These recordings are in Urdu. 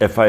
FI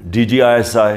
DGISI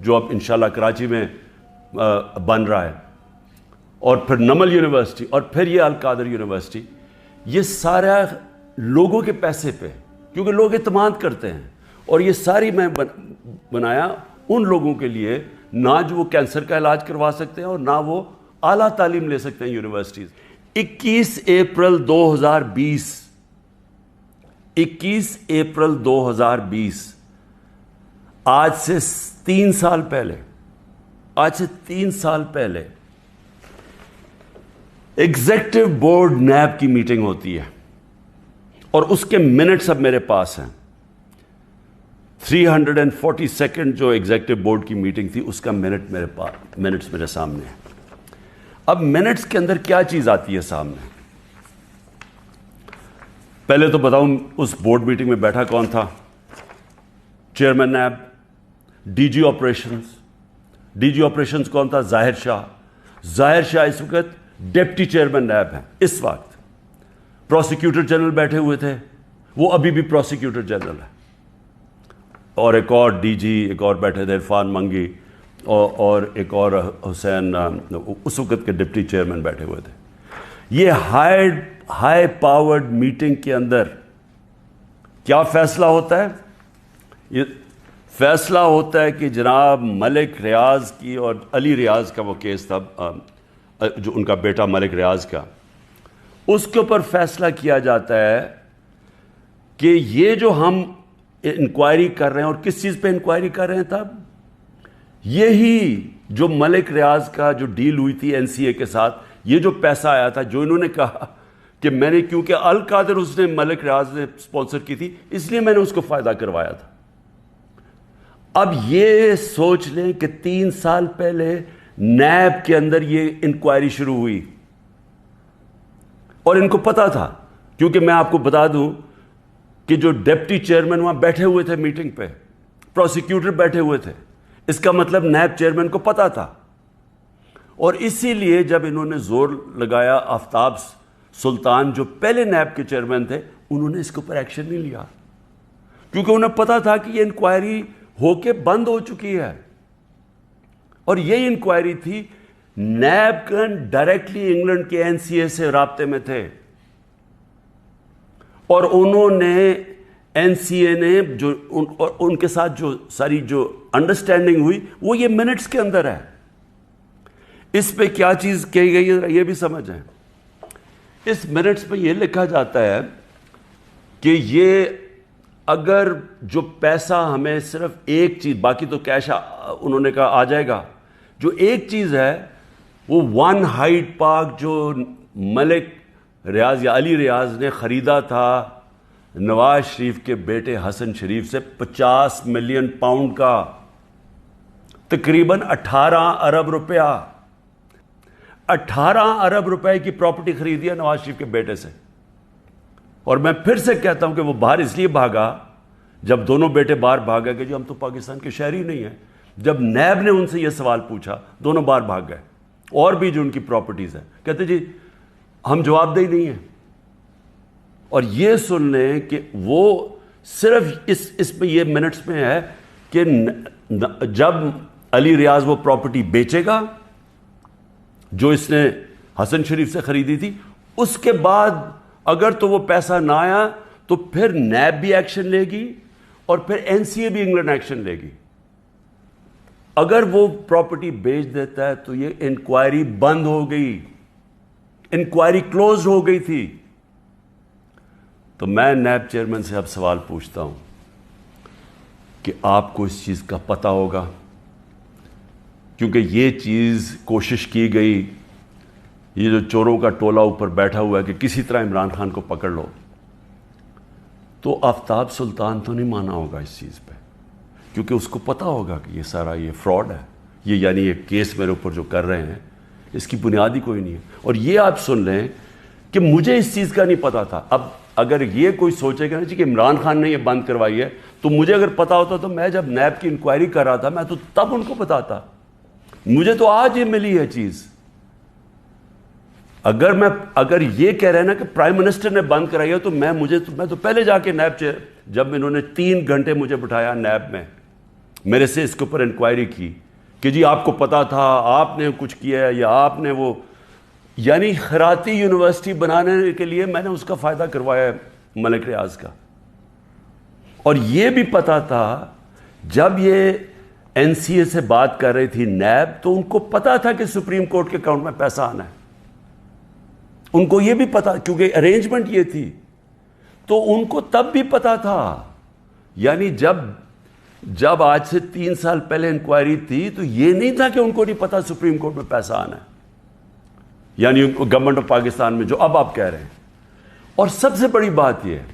جو اب انشاءاللہ کراچی میں بن رہا ہے، اور پھر نمل یونیورسٹی، اور پھر یہ القادر یونیورسٹی، یہ سارا لوگوں کے پیسے پہ، کیونکہ لوگ اعتماد کرتے ہیں. اور یہ ساری میں بنایا ان لوگوں کے لیے نہ جو وہ کینسر کا علاج کروا سکتے ہیں اور نہ وہ اعلیٰ تعلیم لے سکتے ہیں یونیورسٹیز. 21 اپریل 2020 آج سے 3 سال پہلے ایگزیکٹو بورڈ نیب کی میٹنگ ہوتی ہے، اور اس کے منٹس اب میرے پاس ہیں. 342 جو ایگزیکٹو بورڈ کی میٹنگ تھی، اس کا منٹس میرے سامنے ہیں. اب منٹس کے اندر کیا چیز آتی ہے سامنے؟ پہلے تو بتاؤں اس بورڈ میٹنگ میں بیٹھا کون تھا؟ Chairman NAB. D G operations کون تھا؟ ظاہر شاہ اس وقت ڈپٹی چیئرمین نیب ہیں اس وقت. پروسیکیوٹر جنرل بیٹھے ہوئے تھے، وہ ابھی بھی پروسیکیوٹر جنرل ہے. اور ایک اور ڈی جی ایک اور بیٹھے تھے، عرفان منگی، اور ایک اور حسین، اس وقت کے ڈپٹی چیئرمین بیٹھے ہوئے تھے. یہ ہائی پاورڈ میٹنگ کے اندر کیا فیصلہ ہوتا ہے؟ یہ فیصلہ ہوتا ہے کہ جناب ملک ریاض کی، اور علی ریاض کا وہ کیس تھا، جو ان کا بیٹا ملک ریاض کا، اس کے اوپر فیصلہ کیا جاتا ہے کہ یہ جو ہم انکوائری کر رہے ہیں، اور کس چیز پہ انکوائری کر رہے ہیں تب؟ یہی جو ملک ریاض کا جو ڈیل ہوئی تھی NCA کے ساتھ، یہ جو پیسہ آیا تھا، جو انہوں نے کہا کہ میں نے، کیونکہ القادر اس نے ملک ریاض نے سپانسر کی تھی، اس لیے میں نے اس کو فائدہ کروایا تھا. اب یہ سوچ لیں کہ 3 سال پہلے نیب کے اندر یہ انکوائری شروع ہوئی، اور ان کو پتا تھا، کیونکہ میں آپ کو بتا دوں کہ جو ڈپٹی چیئرمین وہاں بیٹھے ہوئے تھے میٹنگ پہ، پروسیکیوٹر بیٹھے ہوئے تھے، اس کا مطلب نیب چیئرمین کو پتا تھا. اور اسی لیے جب انہوں نے زور لگایا، آفتاب سلطان جو پہلے نیب کے چیئرمین تھے، انہوں نے اس کے اوپر ایکشن نہیں لیا، کیونکہ انہیں پتا تھا کہ یہ انکوائری ہو کے بند ہو چکی ہے. اور یہ انکوائری تھی، نیب ڈائریکٹلی انگلینڈ کے NCA سے رابطے میں تھے، اور انہوں نے NCA نے جو ان کے ساتھ جو ساری جو انڈرسٹینڈنگ ہوئی، وہ یہ منٹس کے اندر ہے. اس پہ کیا چیز کہی گئی ہے یہ بھی سمجھیں. اس منٹس پہ یہ لکھا جاتا ہے کہ یہ اگر جو پیسہ ہمیں صرف ایک چیز، باقی تو کیش انہوں نے کہا آ جائے گا، جو ایک چیز ہے وہ 1 ہائیڈ پارک جو ملک ریاض یا علی ریاض نے خریدا تھا نواز شریف کے بیٹے حسن شریف سے 50 ملین پاؤنڈ کا، تقریباً 18 ارب روپیہ، 18 ارب روپے کی پراپرٹی خریدی ہے نواز شریف کے بیٹے سے. اور میں پھر سے کہتا ہوں کہ وہ باہر اس لیے بھاگا، جب دونوں بیٹے باہر بھاگے کہ جو ہم تو پاکستان کے شہری نہیں ہیں. جب نیب نے ان سے یہ سوال پوچھا، دونوں باہر بھاگ گئے. اور بھی جو ان کی پراپرٹیز ہیں، کہتے جی ہم جواب دہی نہیں ہیں. اور یہ سن لیں کہ وہ صرف اس پہ یہ منٹس میں ہے کہ جب علی ریاض وہ پراپرٹی بیچے گا جو اس نے حسن شریف سے خریدی تھی، اس کے بعد اگر تو وہ پیسہ نہ آیا تو پھر نیب بھی ایکشن لے گی اور پھر NCA بھی انگلینڈ ایکشن لے گی. اگر وہ پراپرٹی بیچ دیتا ہے تو یہ انکوائری بند ہو گئی، انکوائری کلوز ہو گئی تھی. تو میں نیب چیئرمین سے اب سوال پوچھتا ہوں کہ آپ کو اس چیز کا پتہ ہوگا، کیونکہ یہ چیز کوشش کی گئی، یہ جو چوروں کا ٹولہ اوپر بیٹھا ہوا ہے کہ کسی طرح عمران خان کو پکڑ لو، تو آفتاب سلطان تو نہیں مانا ہوگا اس چیز پہ، کیونکہ اس کو پتہ ہوگا کہ یہ سارا یہ فراڈ ہے، یہ یعنی یہ کیس میرے اوپر جو کر رہے ہیں اس کی بنیاد ہی کوئی نہیں ہے. اور یہ آپ سن لیں کہ مجھے اس چیز کا نہیں پتا تھا. اب اگر یہ کوئی سوچے گا نا جی کہ عمران خان نے یہ بند کروائی ہے، تو مجھے اگر پتا ہوتا تو میں جب نیب کی انکوائری کر رہا تھا میں تو تب ان کو بتاتا. مجھے تو آج یہ ملی ہے چیز. اگر یہ کہہ رہے ہیں نا کہ پرائم منسٹر نے بند کرائی ہے، تو میں تو پہلے جا کے نیب جب انہوں نے 3 گھنٹے مجھے بٹھایا نیب میں، میرے سے اس کے اوپر انکوائری کی کہ جی آپ کو پتا تھا، آپ نے کچھ کیا ہے، یا آپ نے وہ، یعنی خیراتی یونیورسٹی بنانے کے لیے میں نے اس کا فائدہ کروایا ہے ملک ریاض کا. اور یہ بھی پتا تھا جب یہ این سی اے سے بات کر رہی تھی نیب، تو ان کو پتا تھا کہ سپریم کورٹ کے اکاؤنٹ میں پیسہ آنا ہے. ان کو یہ بھی پتا، کیونکہ ارینجمنٹ یہ تھی، تو ان کو تب بھی پتا تھا. یعنی جب آج سے 3 سال پہلے انکوائری تھی تو یہ نہیں تھا کہ ان کو نہیں پتا سپریم کورٹ میں پیسہ آنا ہے، یعنی گورنمنٹ آف پاکستان میں جو اب آپ کہہ رہے ہیں. اور سب سے بڑی بات یہ ہے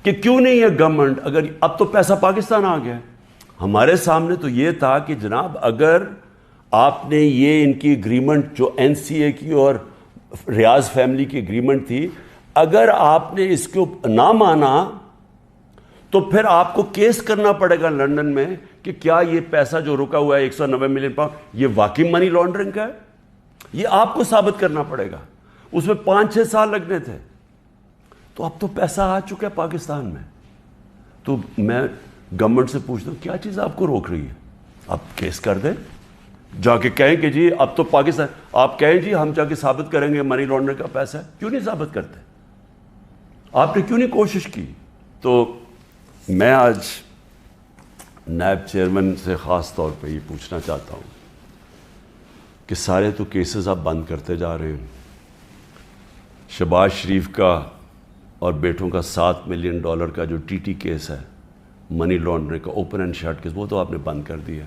کہ کیوں نہیں ہے گورنمنٹ، اگر اب تو پیسہ پاکستان آ گیا، ہمارے سامنے تو یہ تھا کہ جناب اگر آپ نے یہ ان کی اگریمنٹ جو این سی اے کی اور ریاض فیملی کی اگریمنٹ تھی، اگر آپ نے اس کو نہ مانا تو پھر آپ کو کیس کرنا پڑے گا لندن میں کہ کیا یہ پیسہ جو رکا ہوا ہے 190 ملین پاؤنڈ یہ واقعی منی لانڈرنگ کا ہے. یہ آپ کو ثابت کرنا پڑے گا. اس میں 5-6 سال لگنے تھے. تو اب تو پیسہ آ چکا ہے پاکستان میں. تو میں گورنمنٹ سے پوچھتا ہوں کیا چیز آپ کو روک رہی ہے؟ آپ کیس کر دیں، جا کے کہیں کہ جی اب تو پاکستان، آپ کہیں جی ہم جا کے ثابت کریں گے منی لانڈرنگ کا پیسہ ہے. کیوں نہیں ثابت کرتے؟ آپ نے کیوں نہیں کوشش کی؟ تو میں آج نیب چیئرمین سے خاص طور پہ یہ پوچھنا چاہتا ہوں کہ سارے تو کیسز آپ بند کرتے جا رہے ہیں. شہباز شریف کا اور بیٹوں کا $7 ملین کا جو ٹی ٹی کیس ہے، منی لانڈرنگ کا اوپن اینڈ شٹ کیس، وہ تو آپ نے بند کر دیا.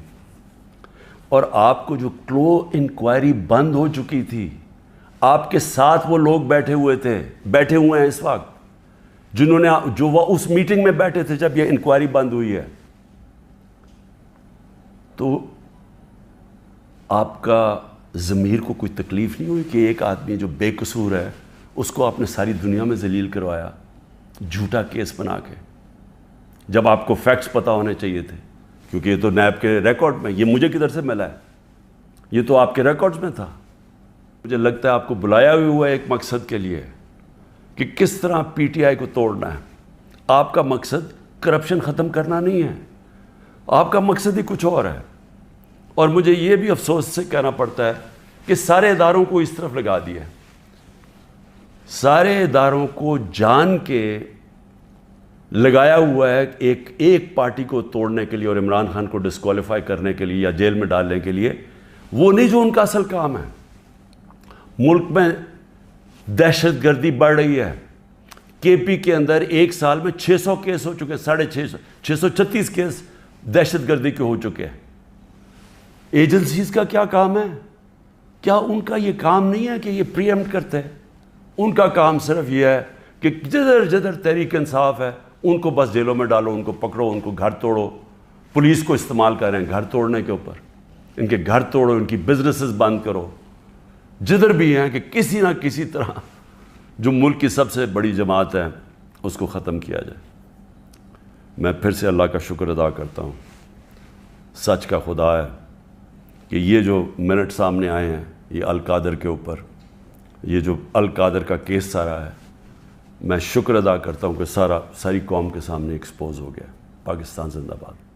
اور آپ کو جو کلو انکوائری بند ہو چکی تھی، آپ کے ساتھ وہ لوگ بیٹھے ہوئے ہیں اس وقت جنہوں نے جو وہ اس میٹنگ میں بیٹھے تھے جب یہ انکوائری بند ہوئی ہے. تو آپ کا ضمیر کو کوئی تکلیف نہیں ہوئی کہ ایک آدمی جو بے قصور ہے اس کو آپ نے ساری دنیا میں ذلیل کروایا جھوٹا کیس بنا کے، جب آپ کو فیکٹس پتہ ہونے چاہیے تھے؟ کیونکہ یہ تو نیب کے ریکارڈ میں، یہ مجھے کدھر سے ملا ہے؟ یہ تو آپ کے ریکارڈز میں تھا. مجھے لگتا ہے آپ کو بلایا ہوا ہے ایک مقصد کے لیے کہ کس طرح پی ٹی آئی کو توڑنا ہے. آپ کا مقصد کرپشن ختم کرنا نہیں ہے، آپ کا مقصد ہی کچھ اور ہے. اور مجھے یہ بھی افسوس سے کہنا پڑتا ہے کہ سارے اداروں کو اس طرف لگا دیا ہے، سارے اداروں کو جان کے لگایا ہوا ہے ایک پارٹی کو توڑنے کے لیے اور عمران خان کو ڈسکوالیفائی کرنے کے لیے یا جیل میں ڈالنے کے لیے. وہ نہیں جو ان کا اصل کام ہے. ملک میں دہشت گردی بڑھ رہی ہے. کے پی کے اندر ایک سال میں 600 کیس ہو چکے، 636 کیس دہشت گردی کے ہو چکے ہیں. ایجنسیز کا کیا کام ہے؟ کیا ان کا یہ کام نہیں ہے کہ یہ پری ایمپٹ کرتے ہیں؟ ان کا کام صرف یہ ہے کہ جدھر تحریک انصاف ہے ان کو بس جیلوں میں ڈالو، ان کو پکڑو، ان کو گھر توڑو. پولیس کو استعمال کریں گھر توڑنے کے اوپر، ان کے گھر توڑو، ان کی بزنسز بند کرو، جدھر بھی ہیں کہ کسی نہ کسی طرح جو ملک کی سب سے بڑی جماعت ہے اس کو ختم کیا جائے. میں پھر سے اللہ کا شکر ادا کرتا ہوں، سچ کا خدا ہے کہ یہ جو منٹ سامنے آئے ہیں یہ القادر کے اوپر، یہ جو القادر کا کیس سارا ہے، میں شکر ادا کرتا ہوں کہ ساری قوم کے سامنے ایکسپوز ہو گیا. پاکستان زندہ باد.